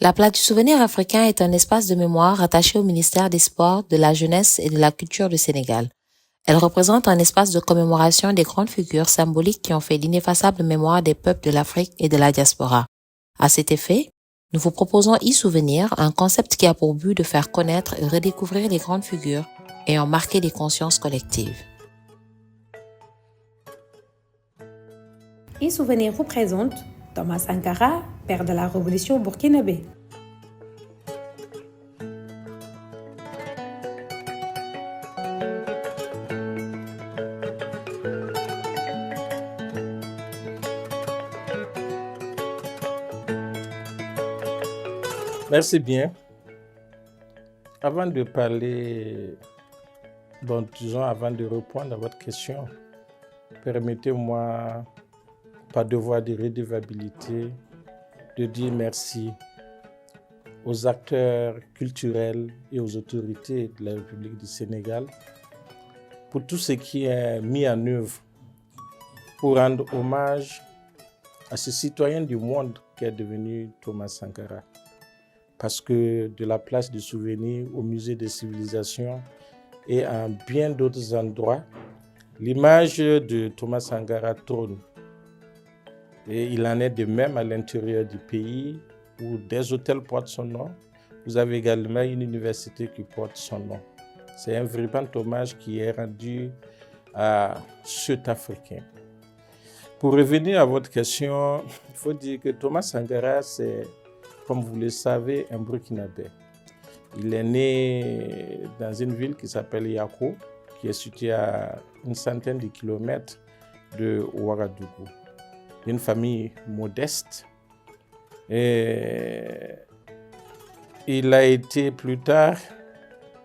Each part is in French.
La Place du Souvenir africain est un espace de mémoire rattaché au ministère des Sports, de la Jeunesse et de la Culture du Sénégal. Elle représente un espace de commémoration des grandes figures symboliques qui ont fait l'ineffaçable mémoire des peuples de l'Afrique et de la diaspora. À cet effet, nous vous proposons e-souvenir, un concept qui a pour but de faire connaître et redécouvrir les grandes figures ayant marqué les consciences collectives. E-souvenir vous présente Thomas Sankara, père de la révolution burkinabé. Merci bien. Avant de parler, avant de répondre à votre question, permettez-moi, par devoir de redevabilité, de dire merci aux acteurs culturels et aux autorités de la République du Sénégal pour tout ce qui est mis en œuvre pour rendre hommage à ce citoyen du monde qui est devenu Thomas Sankara. Parce que de la place du souvenir au musée des civilisations et à bien d'autres endroits, l'image de Thomas Sankara tourne. Et il en est de même à l'intérieur du pays où des hôtels portent son nom. Vous avez également une université qui porte son nom. C'est un véritable hommage qui est rendu à cet Africain. Pour revenir à votre question, il faut dire que Thomas Sankara, c'est, comme vous le savez, un Burkinabé. Il est né dans une ville qui s'appelle Yako, qui est située à une centaine de kilomètres de Ouagadougou. Une famille modeste. Et il a été plus tard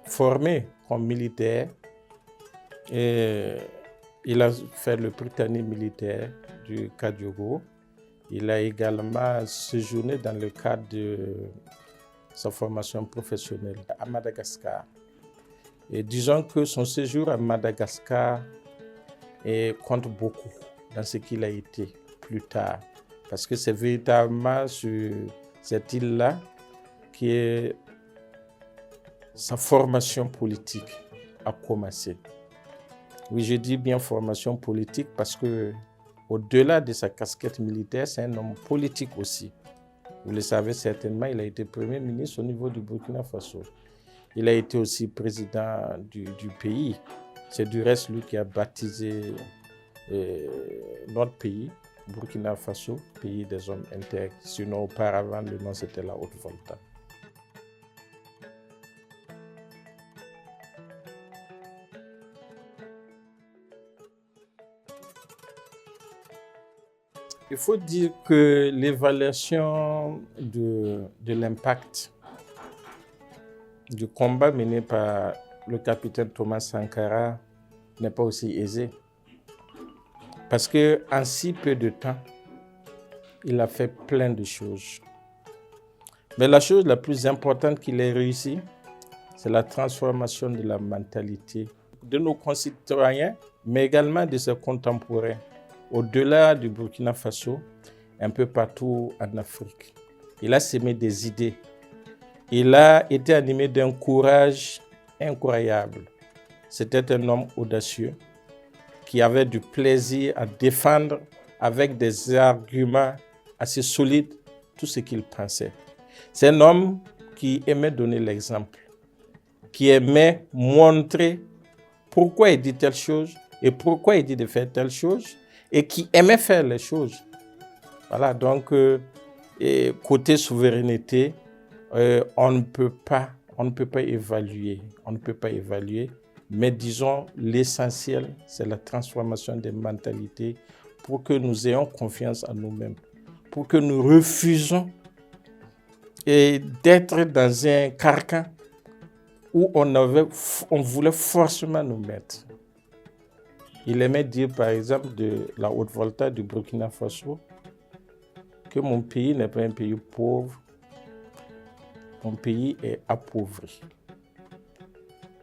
formé comme militaire. Et il a fait le Prytanée militaire du Kadiogo. Il a également séjourné dans le cadre de sa formation professionnelle à Madagascar. Et disons que son séjour à Madagascar compte beaucoup dans ce qu'il a été plus tard. Parce que c'est véritablement sur cette île-là que sa formation politique a commencé. Oui, je dis bien formation politique parce que au-delà de sa casquette militaire, c'est un homme politique aussi. Vous le savez certainement, il a été Premier ministre au niveau du Burkina Faso. Il a été aussi président du pays. C'est du reste lui qui a baptisé notre pays, Burkina Faso, pays des hommes intègres. Sinon, auparavant, le nom c'était la Haute-Volta. Il faut dire que l'évaluation de l'impact du combat mené par le capitaine Thomas Sankara n'est pas aussi aisée. Parce qu'en si peu de temps, il a fait plein de choses. Mais la chose la plus importante qu'il ait réussi, c'est la transformation de la mentalité de nos concitoyens, mais également de ses contemporains. Au-delà du Burkina Faso, un peu partout en Afrique. Il a sémé des idées. Il a été animé d'un courage incroyable. C'était un homme audacieux qui avait du plaisir à défendre avec des arguments assez solides tout ce qu'il pensait. C'est un homme qui aimait donner l'exemple, qui aimait montrer pourquoi il dit telle chose et pourquoi il dit de faire telle chose, et qui aimait faire les choses. Voilà, donc, côté souveraineté, on ne peut pas évaluer, mais disons, l'essentiel, c'est la transformation des mentalités pour que nous ayons confiance en nous-mêmes, pour que nous refusons d'être dans un carcan où on voulait forcément nous mettre. Il aimait dire, par exemple, de la Haute-Volta du Burkina Faso, que mon pays n'est pas un pays pauvre, mon pays est appauvri.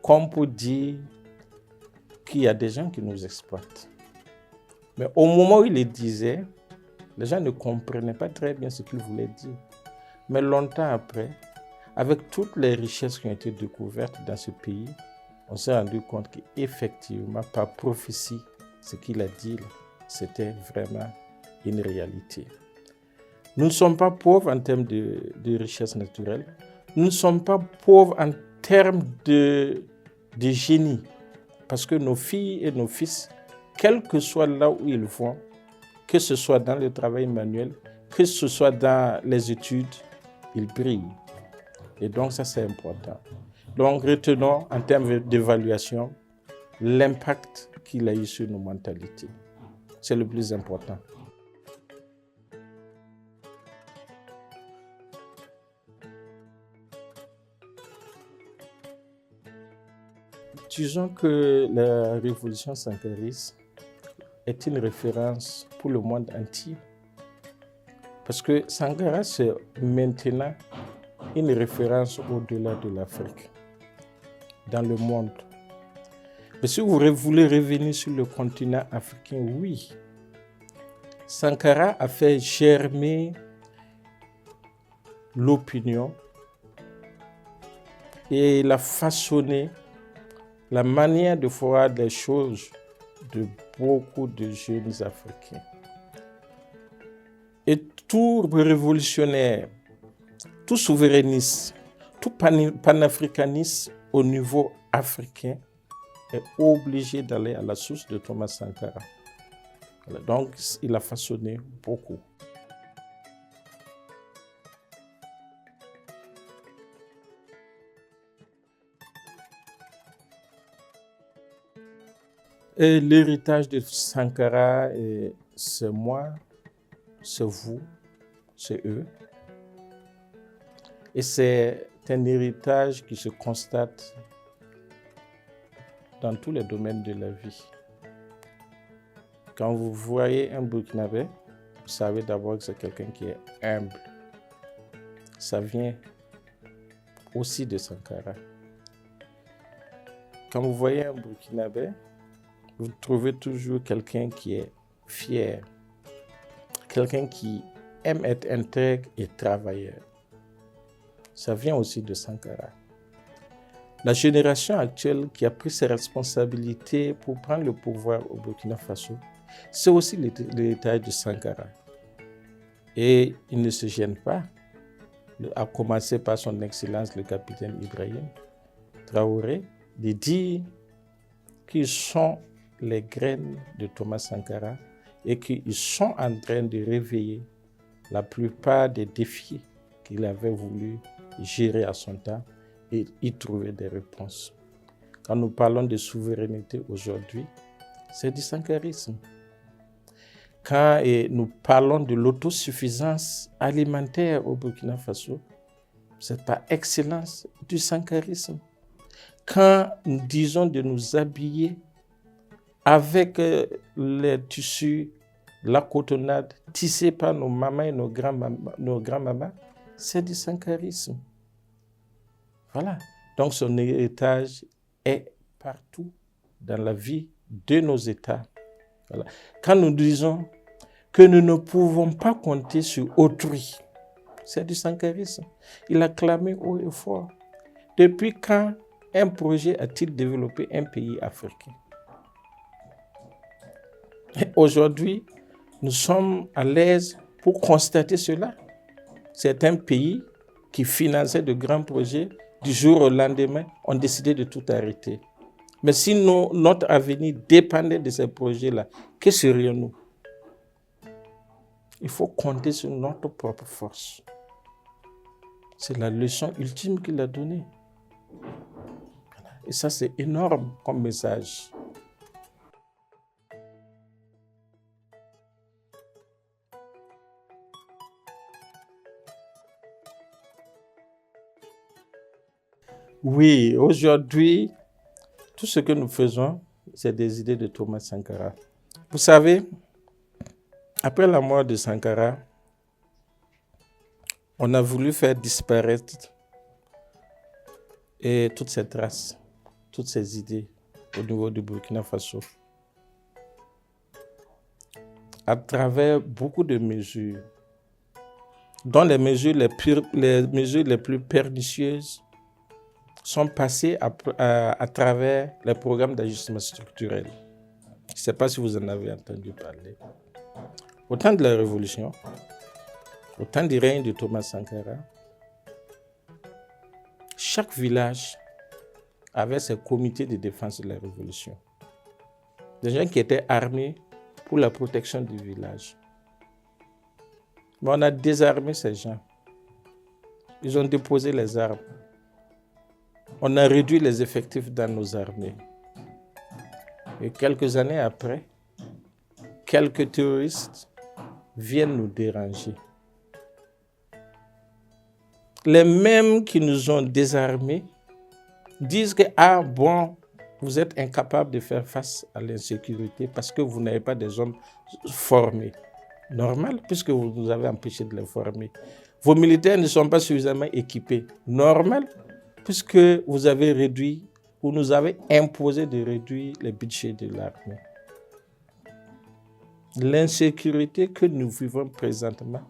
Comme pour dire qu'il y a des gens qui nous exploitent. Mais au moment où il le disait, les gens ne comprenaient pas très bien ce qu'il voulait dire. Mais longtemps après, avec toutes les richesses qui ont été découvertes dans ce pays, on s'est rendu compte qu'effectivement, par prophétie, ce qu'il a dit, c'était vraiment une réalité. Nous ne sommes pas pauvres en termes de richesses naturelles. Nous ne sommes pas pauvres en termes de génie. Parce que nos filles et nos fils, quel que soit là où ils vont, que ce soit dans le travail manuel, que ce soit dans les études, ils brillent. Et donc ça, c'est important. Donc retenons en termes d'évaluation l'impact qu'il a eu sur nos mentalités. C'est le plus important. Disons que la révolution sankariste est une référence pour le monde entier. Parce que Sankara, c'est maintenant une référence au-delà de l'Afrique, dans le monde. Mais si vous voulez revenir sur le continent africain, oui. Sankara a fait germer l'opinion et il a façonné la manière de voir les choses de beaucoup de jeunes Africains. Et tout révolutionnaire, tout souverainiste, tout panafricaniste au niveau africain est obligé d'aller à la source de Thomas Sankara. Donc, il a façonné beaucoup. Et l'héritage de Sankara, c'est moi, c'est vous, c'est eux. Et c'est un héritage qui se constate dans tous les domaines de la vie. Quand vous voyez un Burkinabé, vous savez d'abord que c'est quelqu'un qui est humble. Ça vient aussi de Sankara. Quand vous voyez un Burkinabé, vous trouvez toujours quelqu'un qui est fier, quelqu'un qui aime être intègre et travailleur. Ça vient aussi de Sankara. La génération actuelle qui a pris ses responsabilités pour prendre le pouvoir au Burkina Faso, c'est aussi l'héritage de Sankara. Et il ne se gêne pas, à commencer par son Excellence le capitaine Ibrahim Traoré, de dire qu'ils sont les graines de Thomas Sankara et qu'ils sont en train de réveiller la plupart des défis qu'il avait voulu gérer à son temps et y trouver des réponses. Quand nous parlons de souveraineté aujourd'hui, c'est du sankarisme. Quand nous parlons de l'autosuffisance alimentaire au Burkina Faso, c'est par excellence du sankarisme. Quand nous disons de nous habiller avec les tissus, la cotonnade tissée par nos mamans et nos grands-mamans, c'est du sankarisme. Voilà. Donc son héritage est partout dans la vie de nos États. Voilà. Quand nous disons que nous ne pouvons pas compter sur autrui, c'est du sankarisme. Il a clamé haut et fort. Depuis quand un projet a-t-il développé un pays africain? Et aujourd'hui, nous sommes à l'aise pour constater cela. C'est un pays qui finançait de grands projets. Du jour au lendemain, ont décidé de tout arrêter. Mais si notre avenir dépendait de ces projets-là, que serions-nous? Il faut compter sur notre propre force. C'est la leçon ultime qu'il a donnée. Et ça, c'est énorme comme message. Oui, aujourd'hui, tout ce que nous faisons, c'est des idées de Thomas Sankara. Vous savez, après la mort de Sankara, on a voulu faire disparaître toutes ces traces, toutes ces idées au niveau du Burkina Faso. À travers beaucoup de mesures, dont les mesures les plus pernicieuses sont passées à travers les programmes d'ajustement structurel. Je ne sais pas si vous en avez entendu parler. Au temps de la Révolution, au temps du règne de Thomas Sankara, chaque village avait ses comités de défense de la Révolution. Des gens qui étaient armés pour la protection du village. Mais on a désarmé ces gens. Ils ont déposé les armes. On a réduit les effectifs dans nos armées. Et quelques années après, quelques terroristes viennent nous déranger. Les mêmes qui nous ont désarmés disent que, ah bon, vous êtes incapables de faire face à l'insécurité parce que vous n'avez pas des hommes formés. Normal, puisque vous nous avez empêché de les former. Vos militaires ne sont pas suffisamment équipés. Normal, puisque vous avez réduit ou nous avez imposé de réduire les budgets de l'armée. L'insécurité que nous vivons présentement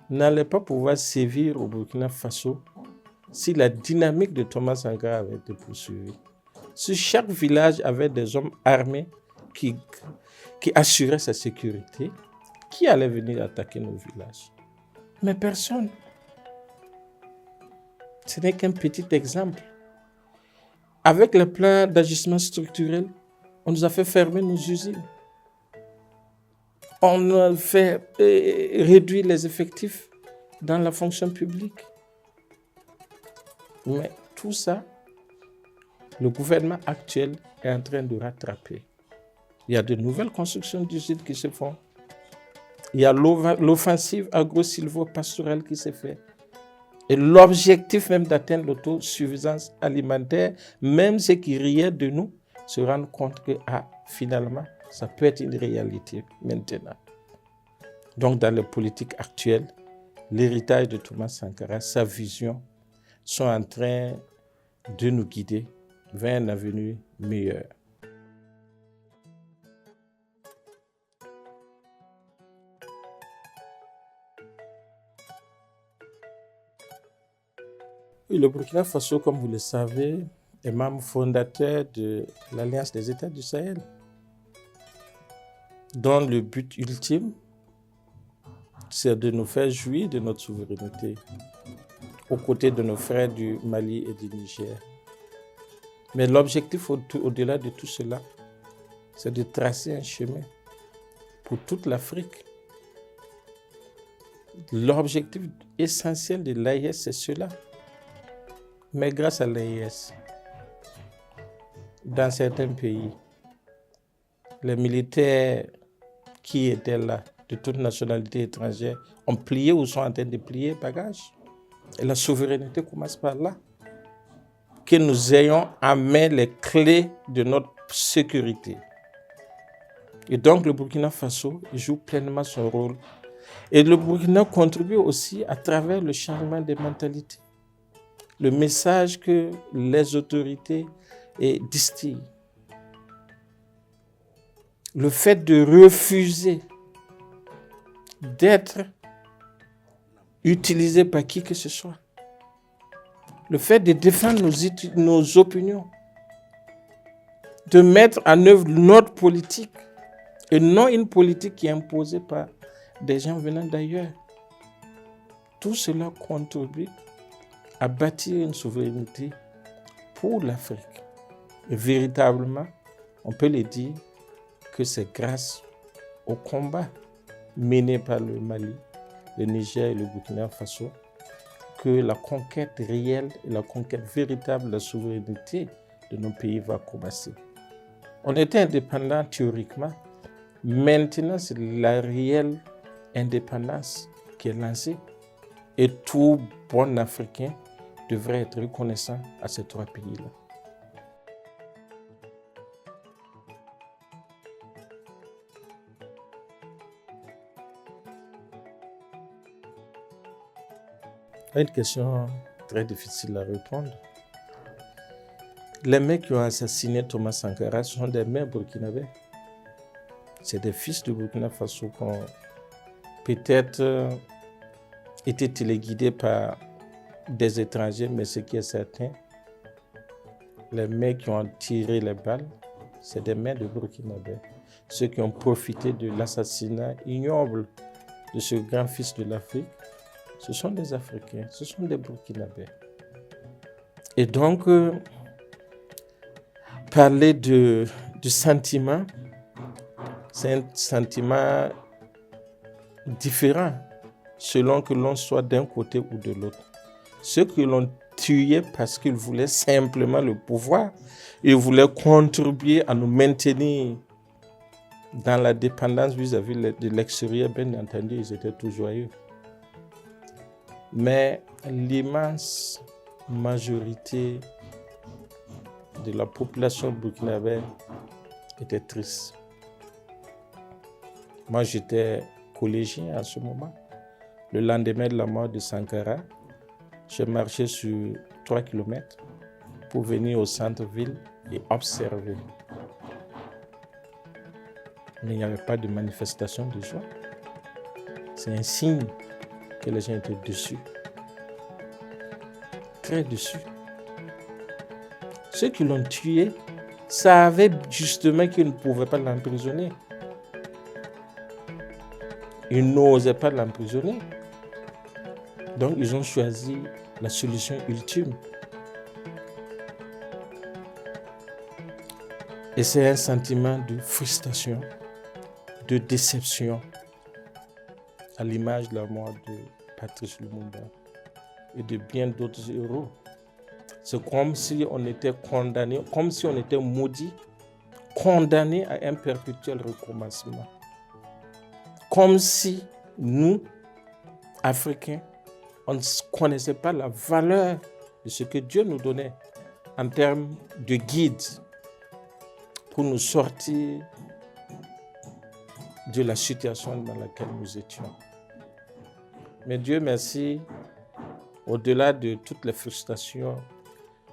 n'allait pas pouvoir sévir au Burkina Faso si la dynamique de Thomas Sankara avait été poursuivie. Si chaque village avait des hommes armés qui assuraient sa sécurité, qui allait venir attaquer nos villages? Mais personne. Ce n'est qu'un petit exemple. Avec le plan d'ajustement structurel, on nous a fait fermer nos usines. On a fait réduire les effectifs dans la fonction publique. Mais tout ça, le gouvernement actuel est en train de rattraper. Il y a de nouvelles constructions d'usines qui se font. Il y a l'offensive agro-silvo-pastorale qui s'est faite. Et l'objectif même d'atteindre l'autosuffisance alimentaire, même ceux qui riaient de nous se rendent compte que finalement, ça peut être une réalité maintenant. Donc dans les politiques actuelles, l'héritage de Thomas Sankara, sa vision, sont en train de nous guider vers un avenir meilleur. Le Burkina Faso, comme vous le savez, est membre fondateur de l'Alliance des États du Sahel, dont le but ultime, c'est de nous faire jouir de notre souveraineté, aux côtés de nos frères du Mali et du Niger. Mais l'objectif au-delà de tout cela, c'est de tracer un chemin pour toute l'Afrique. L'objectif essentiel de l'AIS, c'est cela. Mais grâce à l'AIS, dans certains pays, les militaires qui étaient là, de toute nationalité étrangère, ont plié ou sont en train de plier bagages. Et la souveraineté commence par là. Que nous ayons en main les clés de notre sécurité. Et donc le Burkina Faso joue pleinement son rôle. Et le Burkina contribue aussi à travers le changement des mentalités. Le message que les autorités distillent. Le fait de refuser d'être utilisé par qui que ce soit. Le fait de défendre nos opinions. De mettre en œuvre notre politique et non une politique qui est imposée par des gens venant d'ailleurs. Tout cela contribue à bâtir une souveraineté pour l'Afrique. Et véritablement, on peut le dire que c'est grâce au combat mené par le Mali, le Niger et le Burkina Faso que la conquête réelle et la conquête véritable de la souveraineté de nos pays va commencer. On était indépendant théoriquement. Maintenant, c'est la réelle indépendance qui est lancée. Et tout bon Africain devrait être reconnaissant à ces trois pays-là. Une question très difficile à répondre. Les mecs qui ont assassiné Thomas Sankara sont des mères burkinabés. C'est des fils de Burkina Faso qui ont peut-être été téléguidé par des étrangers, mais ce qui est certain, les mains qui ont tiré les balles, c'est des mains de Burkinabés. Ceux qui ont profité de l'assassinat ignoble de ce grand fils de l'Afrique, ce sont des Africains, ce sont des Burkinabés. Et donc, parler du sentiment, c'est un sentiment différent selon que l'on soit d'un côté ou de l'autre. Ceux qui l'ont tué parce qu'ils voulaient simplement le pouvoir, ils voulaient contribuer à nous maintenir dans la dépendance vis-à-vis de l'extérieur, bien entendu, ils étaient tout joyeux. Mais l'immense majorité de la population burkinabé était triste. Moi, j'étais collégien à ce moment. Le lendemain de la mort de Sankara, j'ai marché sur 3 km pour venir au centre-ville et observer. Mais il n'y avait pas de manifestation de joie. C'est un signe que les gens étaient déçus. Très déçus. Ceux qui l'ont tué savaient justement qu'ils ne pouvaient pas l'emprisonner. Ils n'osaient pas l'emprisonner. Donc ils ont choisi la solution ultime. Et c'est un sentiment de frustration, de déception, à l'image de la mort de Patrice Lumumba et de bien d'autres héros. C'est comme si on était condamné, comme si on était maudit, condamné à un perpétuel recommencement. Comme si nous, Africains, on ne connaissait pas la valeur de ce que Dieu nous donnait en termes de guide pour nous sortir de la situation dans laquelle nous étions. Mais Dieu merci, au-delà de toutes les frustrations,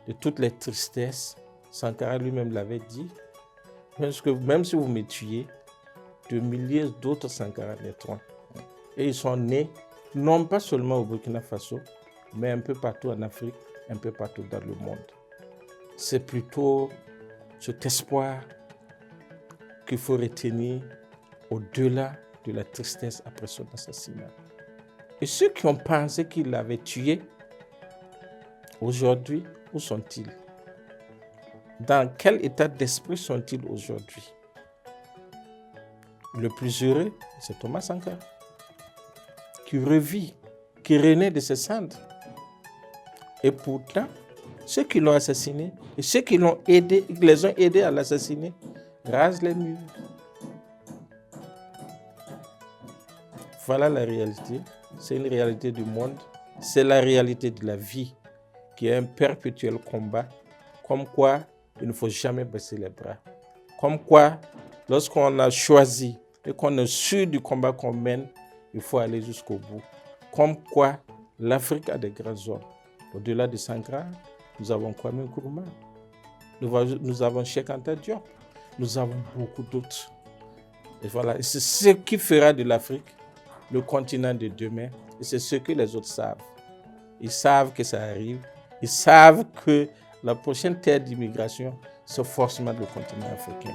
de toutes les tristesses, Sankara lui-même l'avait dit, parce que même si vous me tuez, de milliers d'autres Sankara naîtront. Et ils sont nés, non pas seulement au Burkina Faso, mais un peu partout en Afrique, un peu partout dans le monde. C'est plutôt cet espoir qu'il faut retenir au-delà de la tristesse après son assassinat. Et ceux qui ont pensé qu'il l'avait tué, aujourd'hui, où sont-ils? Dans quel état d'esprit sont-ils aujourd'hui? Le plus heureux, c'est Thomas Sankara, qui revit, qui renaît de ses cendres. Et pourtant, ceux qui l'ont assassiné et ceux qui l'ont aidé, qui les ont aidés à l'assassiner, rasent les murs. Voilà la réalité. C'est une réalité du monde. C'est la réalité de la vie, qui est un perpétuel combat. Comme quoi, il ne faut jamais baisser les bras. Comme quoi, lorsqu'on a choisi et qu'on est sûr du combat qu'on mène, il faut aller jusqu'au bout. Comme quoi, l'Afrique a des grands hommes. Au-delà de Sankara, nous avons Kwame Nkrumah, nous avons Cheikh Anta Diop, nous avons beaucoup d'autres. Et voilà, et c'est ce qui fera de l'Afrique le continent de demain. Et c'est ce que les autres savent. Ils savent que ça arrive. Ils savent que la prochaine terre d'immigration, c'est forcément le continent africain.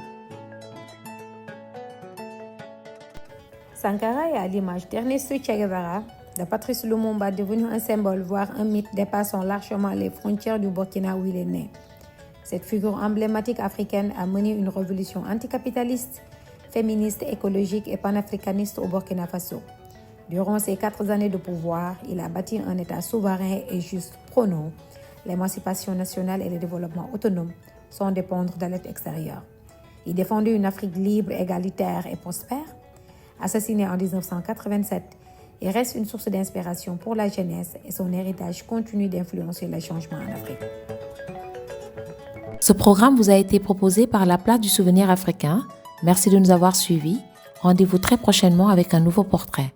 Sankara est à l'image d'Ernesto Che Guevara, de Patrice Lumumba, devenu un symbole, voire un mythe dépassant largement les frontières du Burkina où il est né. Cette figure emblématique africaine a mené une révolution anticapitaliste, féministe, écologique et panafricaniste au Burkina Faso. Durant ses 4 années de pouvoir, il a bâti un État souverain et juste prônant l'émancipation nationale et le développement autonome sans dépendre de l'aide extérieure. Il défendait une Afrique libre, égalitaire et prospère. Assassiné en 1987, il reste une source d'inspiration pour la jeunesse et son héritage continue d'influencer les changements en Afrique. Ce programme vous a été proposé par la Place du Souvenir africain. Merci de nous avoir suivis. Rendez-vous très prochainement avec un nouveau portrait.